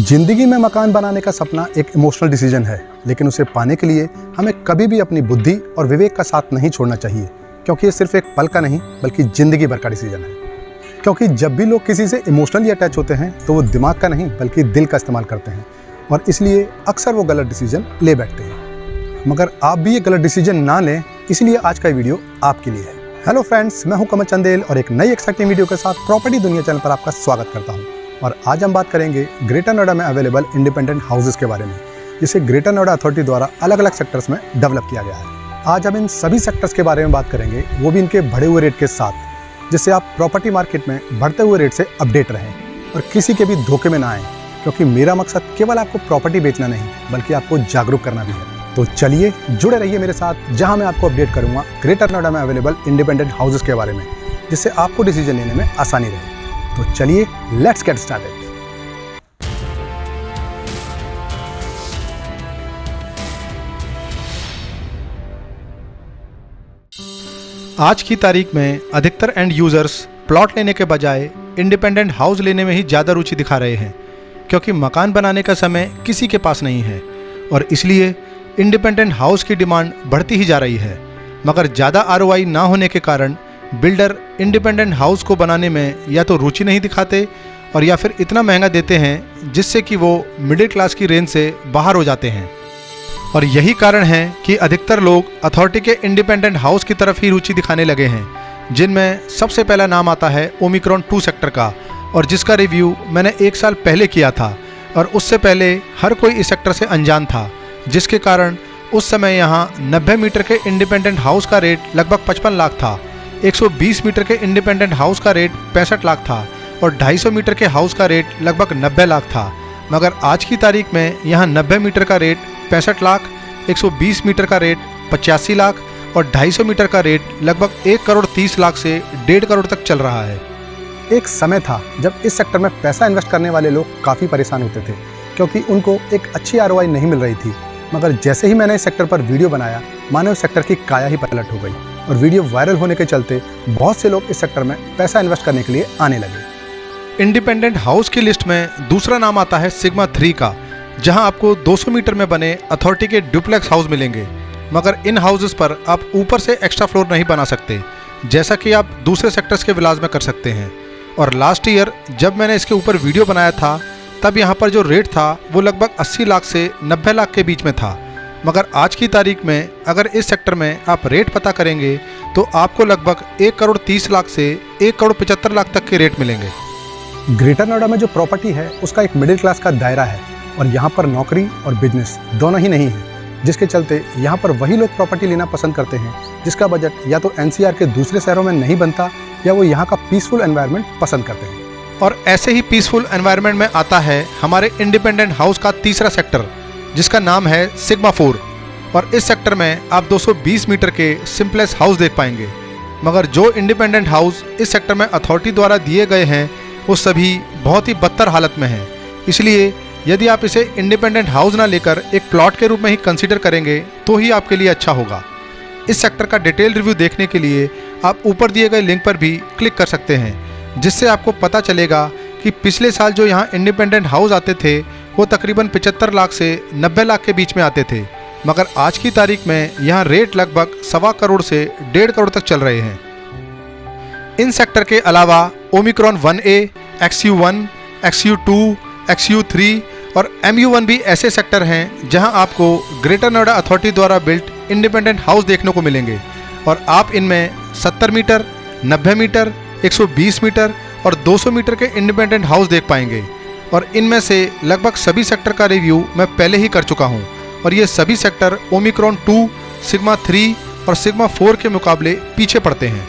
जिंदगी में मकान बनाने का सपना एक इमोशनल डिसीजन है, लेकिन उसे पाने के लिए हमें कभी भी अपनी बुद्धि और विवेक का साथ नहीं छोड़ना चाहिए, क्योंकि ये सिर्फ एक पल का नहीं बल्कि जिंदगी भर का डिसीजन है। क्योंकि जब भी लोग किसी से इमोशनली अटैच होते हैं तो वो दिमाग का नहीं बल्कि दिल का इस्तेमाल करते हैं, और इसलिए अक्सर वो गलत डिसीजन ले बैठते हैं। मगर आप भी ये गलत डिसीजन ना लें, इसलिए आज का वीडियो आपके लिए है। हेलो फ्रेंड्स, मैं हूं कमल चंदेल और एक नई एक्साइटिंग वीडियो के साथ प्रॉपर्टी दुनिया चैनल पर आपका स्वागत करता हूं। और आज हम बात करेंगे ग्रेटर नोएडा में अवेलेबल इंडिपेंडेंट हाउसेस के बारे में, जिसे ग्रेटर नोएडा अथॉरिटी द्वारा अलग अलग सेक्टर्स में डेवलप किया गया है। आज हम इन सभी सेक्टर्स के बारे में बात करेंगे, वो भी इनके बढ़े हुए रेट के साथ, जिससे आप प्रॉपर्टी मार्केट में बढ़ते हुए रेट से अपडेट रहें और किसी के भी धोखे में ना आएँ, क्योंकि मेरा मकसद केवल आपको प्रॉपर्टी बेचना नहीं बल्कि आपको जागरूक करना भी है। तो चलिए जुड़े रहिए मेरे साथ, जहां मैं आपको अपडेट करूंगा ग्रेटर नोएडा में अवेलेबल इंडिपेंडेंट हाउसेस के बारे में, जिससे आपको डिसीजन लेने में आसानी रहे। तो चलिए लेट्स गेट स्टार्टेड। आज की तारीख में अधिकतर एंड यूजर्स प्लॉट लेने के बजाय इंडिपेंडेंट हाउस लेने में ही ज़्यादा रुचि दिखा रहे हैं, क्योंकि मकान बनाने का समय किसी के पास नहीं है और इसलिए इंडिपेंडेंट हाउस की डिमांड बढ़ती ही जा रही है। मगर ज़्यादा ROI ना होने के कारण बिल्डर इंडिपेंडेंट हाउस को बनाने में या तो रुचि नहीं दिखाते और या फिर इतना महंगा देते हैं जिससे कि वो मिडिल क्लास की रेंज से बाहर हो जाते हैं। और यही कारण है कि अधिकतर लोग अथॉरिटी के इंडिपेंडेंट हाउस की तरफ ही रुचि दिखाने लगे हैं, जिनमें सबसे पहला नाम आता है ओमिक्रॉन 2 सेक्टर का, और जिसका रिव्यू मैंने 1 साल पहले किया था। और उससे पहले हर कोई इस सेक्टर से अनजान था, जिसके कारण उस समय यहाँ 90 मीटर के इंडिपेंडेंट हाउस का रेट लगभग 55 लाख था, 120 मीटर के इंडिपेंडेंट हाउस का रेट 65 लाख था और 250 मीटर के हाउस का रेट लगभग 90 लाख था। मगर आज की तारीख में यहाँ 90 मीटर का रेट 65 लाख, 120 मीटर का रेट 85 लाख और 250 मीटर का रेट लगभग 1 करोड़ 30 लाख से 1.5 करोड़ तक चल रहा है। एक समय था जब इस सेक्टर में पैसा इन्वेस्ट करने वाले लोग काफ़ी परेशान होते थे, क्योंकि उनको एक अच्छी ROI नहीं मिल रही थी। मगर जैसे ही मैंने इस सेक्टर पर वीडियो बनाया, मानो इस सेक्टर की काया ही पलट हो गई और वीडियो वायरल होने के चलते बहुत से लोग इस सेक्टर में पैसा इन्वेस्ट करने के लिए आने लगे। इंडिपेंडेंट हाउस की लिस्ट में दूसरा नाम आता है सिग्मा 3 का, जहां आपको 200 मीटर में बने अथॉरिटी के डुप्लेक्स हाउस मिलेंगे। मगर इन हाउसेस पर आप ऊपर से एक्स्ट्रा फ्लोर नहीं बना सकते, जैसा कि आप दूसरे सेक्टर्स के विलास में कर सकते हैं। और लास्ट ईयर जब मैंने इसके ऊपर वीडियो बनाया था, तब यहाँ पर जो रेट था वो लगभग 80 लाख से 90 लाख के बीच में था। मगर आज की तारीख में अगर इस सेक्टर में आप रेट पता करेंगे तो आपको लगभग 1 करोड़ 30 लाख से 1 करोड़ 75 लाख तक के रेट मिलेंगे। ग्रेटर नोएडा में जो प्रॉपर्टी है उसका एक मिडिल क्लास का दायरा है, और यहाँ पर नौकरी और बिजनेस दोनों ही नहीं है, जिसके चलते यहाँ पर वही लोग प्रॉपर्टी लेना पसंद करते हैं जिसका बजट या तो NCR के दूसरे शहरों में नहीं बनता, या वो यहाँ का पीसफुल एनवायरनमेंट पसंद करते हैं। और ऐसे ही पीसफुल एनवायरनमेंट में आता है हमारे इंडिपेंडेंट हाउस का तीसरा सेक्टर, जिसका नाम है सिग्मा 4। और इस सेक्टर में आप 220 मीटर के सिंपलेस्ट हाउस देख पाएंगे। मगर जो इंडिपेंडेंट हाउस इस सेक्टर में अथॉरिटी द्वारा दिए गए हैं वो सभी बहुत ही बदतर हालत में हैं। इसलिए यदि आप इसे इंडिपेंडेंट हाउस ना लेकर एक प्लॉट के रूप में ही कंसीडर करेंगे तो ही आपके लिए अच्छा होगा। इस सेक्टर का डिटेल रिव्यू देखने के लिए आप ऊपर दिए गए लिंक पर भी क्लिक कर सकते हैं, जिससे आपको पता चलेगा कि पिछले साल जो यहाँ इंडिपेंडेंट हाउस आते थे वो तकरीबन 75 लाख से 90 लाख के बीच में आते थे। मगर आज की तारीख में यहाँ रेट लगभग 1.25 करोड़ से 1.5 करोड़ तक चल रहे हैं। इन सेक्टर के अलावा Omicron 1A, XU1, XU2, XU3 और MU1 भी ऐसे सेक्टर हैं जहां आपको ग्रेटर नोएडा अथॉरिटी द्वारा बिल्ट इंडिपेंडेंट हाउस देखने को मिलेंगे। और आप इनमें 70 मीटर, 90 मीटर, 120 मीटर और 200 मीटर के इंडिपेंडेंट हाउस देख पाएंगे। और इनमें से लगभग सभी सेक्टर का रिव्यू मैं पहले ही कर चुका हूं, और ये सभी सेक्टर ओमिक्रॉन 2, सिग्मा 3 और सिग्मा 4 के मुकाबले पीछे पड़ते हैं।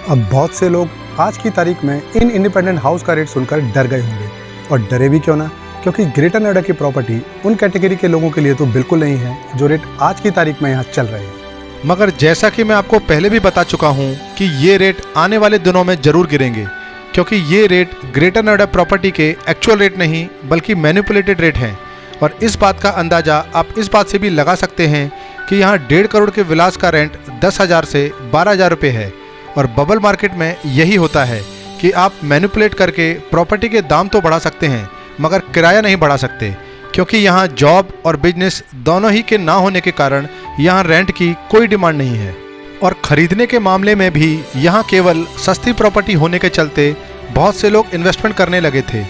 अब बहुत से लोग आज की तारीख में इन इंडिपेंडेंट हाउस का रेट सुनकर डर गए होंगे, और डरे भी क्यों ना, क्योंकि ग्रेटर नोएडा की प्रॉपर्टी उन कैटेगरी के लोगों के लिए तो बिल्कुल नहीं है जो रेट आज की तारीख में यहाँ चल रहे हैं। मगर जैसा कि मैं आपको पहले भी बता चुका हूँ कि ये रेट आने वाले दिनों में ज़रूर गिरेंगे, क्योंकि ये रेट ग्रेटर नोएडा प्रॉपर्टी के एक्चुअल रेट नहीं बल्कि मैनिपुलेटेड रेट हैं। और इस बात का अंदाज़ा आप इस बात से भी लगा सकते हैं कि यहाँ 1.5 करोड़ के विलास का रेंट 10,000 से 12,000 रुपये है। और बबल मार्केट में यही होता है कि आप मैनिपुलेट करके प्रॉपर्टी के दाम तो बढ़ा सकते हैं, मगर किराया नहीं बढ़ा सकते, क्योंकि यहाँ जॉब और बिजनेस दोनों ही के ना होने के कारण यहाँ रेंट की कोई डिमांड नहीं है। और ख़रीदने के मामले में भी यहाँ केवल सस्ती प्रॉपर्टी होने के चलते बहुत से लोग इन्वेस्टमेंट करने लगे थे,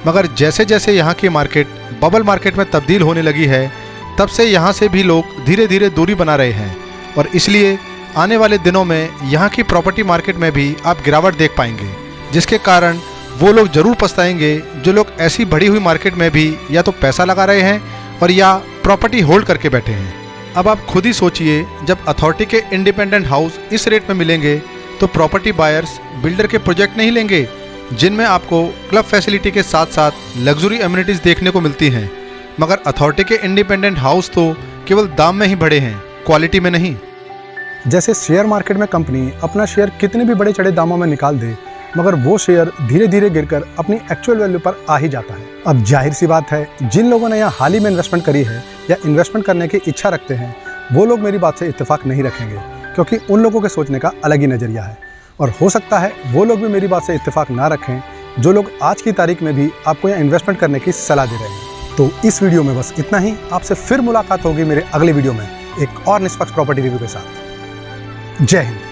मगर जैसे जैसे यहाँ की मार्केट बबल मार्केट में तब्दील होने लगी है, तब से यहाँ से भी लोग धीरे धीरे दूरी बना रहे हैं। और इसलिए आने वाले दिनों में यहाँ की प्रॉपर्टी मार्केट में भी आप गिरावट देख पाएंगे, जिसके कारण वो लोग ज़रूर पछताएंगे जो लोग ऐसी बढ़ी हुई मार्केट में भी या तो पैसा लगा रहे हैं और या प्रॉपर्टी होल्ड करके बैठे हैं। अब आप खुद ही सोचिए, जब अथॉरिटी के इंडिपेंडेंट हाउस इस रेट में मिलेंगे तो प्रॉपर्टी बायर्स बिल्डर के प्रोजेक्ट नहीं लेंगे, जिनमें आपको क्लब फैसिलिटी के साथ साथ लग्जरी एमिनिटीज़ देखने को मिलती हैं। मगर अथॉरिटी के इंडिपेंडेंट हाउस तो केवल दाम में ही बढ़े हैं, क्वालिटी में नहीं। जैसे शेयर मार्केट में कंपनी अपना शेयर कितने भी बड़े चढ़े दामों में निकाल दे, मगर वो शेयर धीरे धीरे गिरकर अपनी एक्चुअल वैल्यू पर आ ही जाता है। अब जाहिर सी बात है, जिन लोगों ने यहाँ हाल ही में इन्वेस्टमेंट करी है या इन्वेस्टमेंट करने की इच्छा रखते हैं, वो लोग मेरी बात से इत्तेफाक नहीं रखेंगे, क्योंकि उन लोगों के सोचने का अलग ही नज़रिया है। और हो सकता है वो लोग भी मेरी बात से इत्तेफाक ना रखें जो लोग आज की तारीख में भी आपको यहाँ इन्वेस्टमेंट करने की सलाह दे रहे हैं। तो इस वीडियो में बस इतना ही। आपसे फिर मुलाकात होगी मेरे अगले वीडियो में एक और निष्पक्ष प्रॉपर्टी रिव्यू के साथ। जय हिंद।